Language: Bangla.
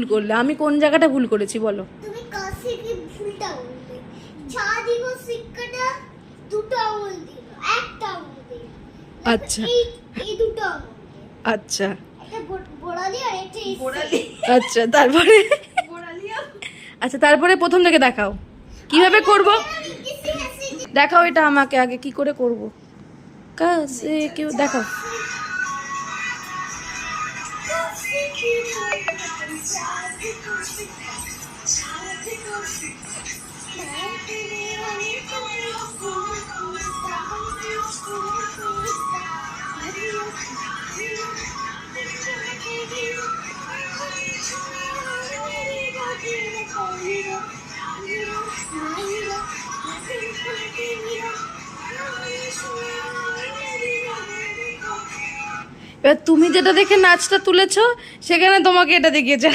ভুল করলে? আমি কোন জায়গাটা ভুল করেছি বলো? তুমি কাছে কি ভুলটা বললে? চা দিব শিক্ষাটা দুটো আঙুল দিল, একটা আঙুল দিল। আচ্ছা এই দুটো আঙুল দিল। আচ্ছা একটা বড়ালি আর একটা গোড়ালি। আচ্ছা তারপরে আচ্ছা তারপরে প্রথম থেকে দেখাও কিভাবে করব। দেখাও এটা আমাকে আগে কি করে করব। কাছে কেউ দেখাও। এবার তুমি যেটা দেখে নাচটা তুলেছো সেখানে তোমাকে এটা দেখিয়েছে।